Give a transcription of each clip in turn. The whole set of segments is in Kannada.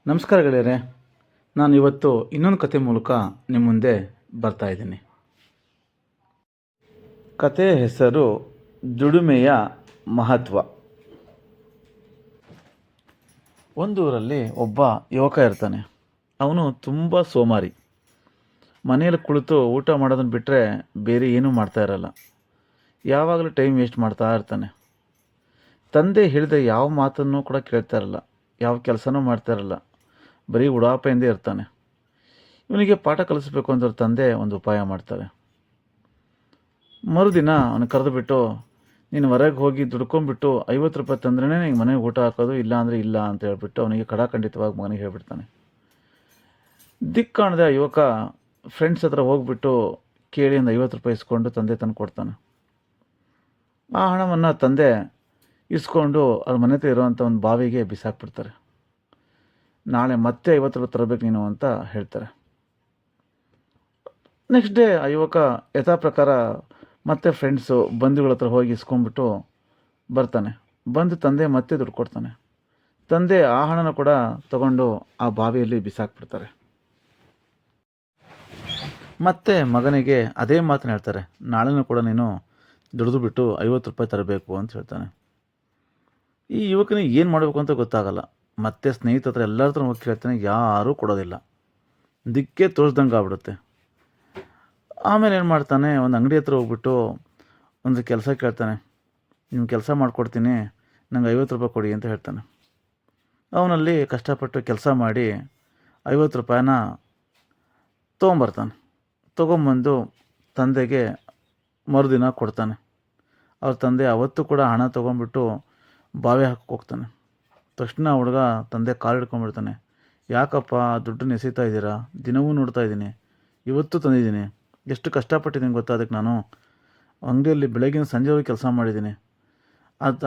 ನಮಸ್ಕಾರ ಗೆಳೆಯರೆ. ನಾನು ಇವತ್ತು ಇನ್ನೊಂದು ಕತೆ ಮೂಲಕ ನಿಮ್ಮ ಮುಂದೆ ಬರ್ತಾ ಇದ್ದೀನಿ. ಕತೆಯ ಹೆಸರು ದುಡಿಮೆಯ ಮಹತ್ವ. ಒಂದು ಊರಲ್ಲಿ ಒಬ್ಬ ಯುವಕ ಇರ್ತಾನೆ. ಅವನು ತುಂಬ ಸೋಮಾರಿ. ಮನೆಯಲ್ಲಿ ಕುಳಿತು ಊಟ ಮಾಡೋದನ್ನು ಬಿಟ್ಟರೆ ಬೇರೆ ಏನೂ ಮಾಡ್ತಾ ಇರಲ್ಲ. ಯಾವಾಗಲೂ ಟೈಮ್ ವೇಸ್ಟ್ ಮಾಡ್ತಾ ಇರ್ತಾನೆ. ತಂದೆ ಹೇಳಿದ ಯಾವ ಮಾತನ್ನು ಕೂಡ ಕೇಳ್ತಾ ಇರಲ್ಲ, ಯಾವ ಕೆಲಸನೂ ಮಾಡ್ತಾ ಇರಲ್ಲ, ಬರೀ ಉಡಾಪೆಯಿಂದ ಇರ್ತಾನೆ. ಇವನಿಗೆ ಪಾಠ ಕಲಿಸ್ಬೇಕು ಅಂತ ತಂದೆ ಒಂದು ಉಪಾಯ ಮಾಡ್ತಾರೆ. ಮರುದಿನ ಅವನು ಕರೆದುಬಿಟ್ಟು, ನೀನು ಹೊರಗೆ ಹೋಗಿ ದುಡ್ಕೊಂಡ್ಬಿಟ್ಟು 50 ರೂಪಾಯಿ ತಂದ್ರೇ ನಿಂಗೆ ಮನೆಗೆ ಊಟ ಹಾಕೋದು, ಇಲ್ಲ ಅಂದರೆ ಇಲ್ಲ ಅಂತ ಹೇಳ್ಬಿಟ್ಟು ಅವನಿಗೆ ಖಡಾಖಂಡಿತವಾಗಿ ಮಗನಿಗೆ ಹೇಳ್ಬಿಡ್ತಾನೆ. ದಿಕ್ಕಾಣದ ಯುವಕ ಫ್ರೆಂಡ್ಸ್ ಹತ್ರ ಹೋಗ್ಬಿಟ್ಟು ಕೇಳಿ ಒಂದು 50 ರೂಪಾಯಿ ಇಸ್ಕೊಂಡು ತಂದೆ ತಂದು ಕೊಡ್ತಾನೆ. ಆ ಹಣವನ್ನು ತಂದೆ ಇಸ್ಕೊಂಡು ಅವ್ರ ಮನೆ ಹತ್ರ ಇರೋವಂಥ ಒಂದು ಬಾವಿಗೆ ಬಿಸಾಕ್ಬಿಡ್ತಾರೆ. ನಾಳೆ ಮತ್ತೆ 50 ರೂಪಾಯಿ ತರಬೇಕು ನೀನು ಅಂತ ಹೇಳ್ತಾರೆ. ನೆಕ್ಸ್ಟ್ ಡೇ ಆ ಯುವಕ ಯಥಾ ಪ್ರಕಾರ ಮತ್ತೆ ಫ್ರೆಂಡ್ಸು ಬಂಧುಗಳ ಹತ್ರ ಹೋಗಿ ಇಸ್ಕೊಂಡ್ಬಿಟ್ಟು ಬರ್ತಾನೆ. ಬಂದು ತಂದೆ ಮತ್ತೆ ದುಡ್ಡು ಕೊಡ್ತಾನೆ. ತಂದೆ ಆ ಹಣನ ಕೂಡ ತಗೊಂಡು ಆ ಬಾವಿಯಲ್ಲಿ ಬಿಸಾಕ್ಬಿಡ್ತಾರೆ. ಮತ್ತೆ ಮಗನಿಗೆ ಅದೇ ಮಾತನ್ನ ಹೇಳ್ತಾರೆ, ನಾಳೆನೂ ಕೂಡ ನೀನು ದುಡಿದು ಬಿಟ್ಟು 50 ರೂಪಾಯಿ ತರಬೇಕು ಅಂತ ಹೇಳ್ತಾನೆ. ಈ ಯುವಕನಿಗೆ ಏನು ಮಾಡಬೇಕು ಅಂತ ಗೊತ್ತಾಗಲ್ಲ. ಮತ್ತೆ ಸ್ನೇಹಿತರ ಹತ್ರ ಎಲ್ಲರ ಹತ್ರ ಹೋಗಿ ಕೇಳ್ತಾನೆ, ಯಾರೂ ಕೊಡೋದಿಲ್ಲ. ದಿಕ್ಕೇ ತೋರಿಸ್ದಂಗೆ ಆಗ್ಬಿಡುತ್ತೆ. ಆಮೇಲೆ ಏನು ಮಾಡ್ತಾನೆ, ಒಂದು ಅಂಗಡಿ ಹತ್ರ ಹೋಗ್ಬಿಟ್ಟು ಒಂದು ಕೆಲಸ ಕೇಳ್ತಾನೆ. ನಿಮ್ಮ ಕೆಲಸ ಮಾಡಿಕೊಡ್ತೀನಿ, ನಂಗೆ 50 ರೂಪಾಯಿ ಕೊಡಿ ಅಂತ ಹೇಳ್ತಾನೆ. ಅವನಲ್ಲಿ ಕಷ್ಟಪಟ್ಟು ಕೆಲಸ ಮಾಡಿ 50 ರೂಪಾಯಿನ ತೊಗೊಂಬರ್ತಾನೆ. ತೊಗೊಂಬಂದು ತಂದೆಗೆ ಮರುದಿನ ಕೊಡ್ತಾನೆ. ಅವ್ರ ತಂದೆ ಅವತ್ತು ಕೂಡ ಹಣ ತೊಗೊಂಡ್ಬಿಟ್ಟು ಬಾವಿ ಹಾಕಕ್ಕೆ ಹೋಗ್ತಾನೆ. ತಕ್ಷಣ ಹುಡುಗ ತಂದೆ ಕಾಲು ಹಿಡ್ಕೊಂಡ್ಬಿಡ್ತಾನೆ. ಯಾಕಪ್ಪ ದುಡ್ಡನ್ನು ಎಸೀತಾ ಇದ್ದೀರಾ? ದಿನವೂ ನೋಡ್ತಾ ಇದ್ದೀನಿ, ಇವತ್ತು ತಂದಿದ್ದೀನಿ, ಎಷ್ಟು ಕಷ್ಟಪಟ್ಟಿದ್ದೀನಿ ಗೊತ್ತಾ ಅದಕ್ಕೆ. ನಾನು ಅಂಗಡಿಯಲ್ಲಿ ಬೆಳಗಿನ ಸಂಜೆವರೆಗೆ ಕೆಲಸ ಮಾಡಿದ್ದೀನಿ,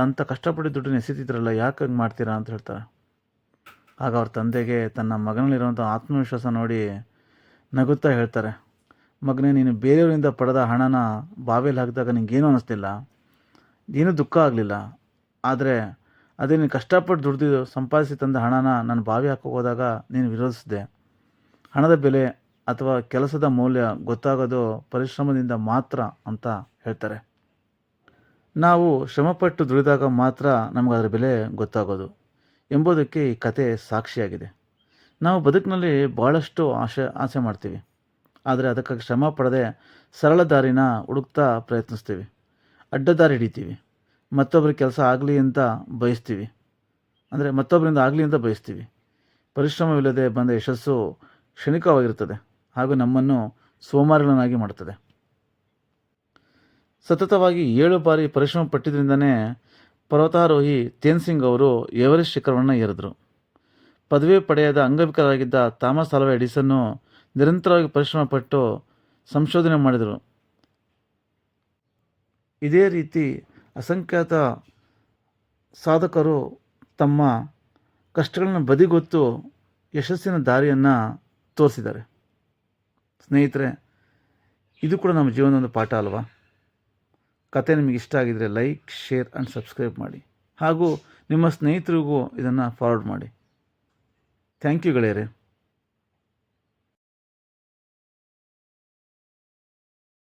ಅಂಥ ಕಷ್ಟಪಟ್ಟು ದುಡ್ಡನ್ನು ಎಸೀತಿದ್ರಲ್ಲ, ಯಾಕೆ ಹಂಗೆ ಮಾಡ್ತೀರಾ ಅಂತ ಹೇಳ್ತಾರೆ. ಆಗ ಅವ್ರ ತಂದೆಗೆ ತನ್ನ ಮಗನಲ್ಲಿರುವಂಥ ಆತ್ಮವಿಶ್ವಾಸ ನೋಡಿ ನಗುತ್ತಾ ಹೇಳ್ತಾರೆ, ಮಗನೇ, ನೀನು ಬೇರೆಯವರಿಂದ ಪಡೆದ ಹಣನ ಬಾವಿಯಲ್ಲಿ ಹಾಕಿದಾಗ ನಿಂಗೇನು ಅನ್ನಿಸ್ತಿಲ್ಲ, ಏನೂ ದುಃಖ ಆಗಲಿಲ್ಲ. ಆದರೆ ಅದೇ ನೀನು ಕಷ್ಟಪಟ್ಟು ದುಡ್ದು ಸಂಪಾದಿಸಿ ತಂದ ಹಣನ ನಾನು ಬಾವಿ ಹಾಕೋದಾಗ ನೀನು ವಿರೋಧಿಸಿದೆ. ಹಣದ ಬೆಲೆ ಅಥವಾ ಕೆಲಸದ ಮೌಲ್ಯ ಗೊತ್ತಾಗೋದು ಪರಿಶ್ರಮದಿಂದ ಮಾತ್ರ ಅಂತ ಹೇಳ್ತಾರೆ. ನಾವು ಶ್ರಮಪಟ್ಟು ದುಡಿದಾಗ ಮಾತ್ರ ನಮಗೆ ಅದರ ಬೆಲೆ ಗೊತ್ತಾಗೋದು ಎಂಬುದಕ್ಕೆ ಈ ಕತೆ ಸಾಕ್ಷಿಯಾಗಿದೆ. ನಾವು ಬದುಕಿನಲ್ಲಿ ಭಾಳಷ್ಟು ಆಸೆ ಮಾಡ್ತೀವಿ, ಆದರೆ ಅದಕ್ಕಾಗಿ ಶ್ರಮ ಪಡದೆ ಸರಳ ದಾರಿನ ಹುಡುಕ್ತಾ ಪ್ರಯತ್ನಿಸ್ತೀವಿ, ಅಡ್ಡದಾರಿ ಹಿಡಿತೀವಿ, ಮತ್ತೊಬ್ಬರಿಗೆ ಕೆಲಸ ಆಗಲಿ ಅಂತ ಬಯಸ್ತೀವಿ, ಅಂದರೆ ಮತ್ತೊಬ್ಬರಿಂದ ಆಗಲಿ ಅಂತ ಬಯಸ್ತೀವಿ. ಪರಿಶ್ರಮವಿಲ್ಲದೆ ಬಂದ ಯಶಸ್ಸು ಕ್ಷಣಿಕವಾಗಿರುತ್ತದೆ ಹಾಗೂ ನಮ್ಮನ್ನು ಸೋಮಾರಿಗಳನ್ನಾಗಿ ಮಾಡುತ್ತದೆ. ಸತತವಾಗಿ 7 ಬಾರಿ ಪರಿಶ್ರಮ ಪಟ್ಟಿದ್ದರಿಂದನೇ ಪರ್ವತಾರೋಹಿ ತೇನ್ಸಿಂಗ್ ಅವರು ಎವರೆಸ್ಟ್ ಶಿಖರವನ್ನು ಏರಿದ್ರು. ಪದವಿ ಪಡೆಯದ ಅಂಗವಿಕಲರಾಗಿದ್ದ ಥಾಮಸ್ ಆಲ್ವಾ ಎಡಿಸನ್ನು ನಿರಂತರವಾಗಿ ಪರಿಶ್ರಮ ಪಟ್ಟು ಸಂಶೋಧನೆ ಮಾಡಿದರು. ಇದೇ ರೀತಿ ಅಸಂಖ್ಯಾತ ಸಾಧಕರು ತಮ್ಮ ಕಷ್ಟಗಳನ್ನು ಬದಿಗೊತ್ತು ಯಶಸ್ಸಿನ ದಾರಿಯನ್ನು ತೋರಿಸಿದ್ದಾರೆ. ಸ್ನೇಹಿತರೆ, ಇದು ಕೂಡ ನಮ್ಮ ಜೀವನದ ಒಂದು ಪಾಠ ಅಲ್ವಾ? ಕತೆ ನಿಮಗೆ ಇಷ್ಟ ಆಗಿದರೆ ಲೈಕ್, ಶೇರ್ ಆ್ಯಂಡ್ ಸಬ್ಸ್ಕ್ರೈಬ್ ಮಾಡಿ, ಹಾಗೂ ನಿಮ್ಮ ಸ್ನೇಹಿತರಿಗೂ ಇದನ್ನು ಫಾರ್ವರ್ಡ್ ಮಾಡಿ. ಥ್ಯಾಂಕ್ ಯು ಗೆಳೆಯರೆ.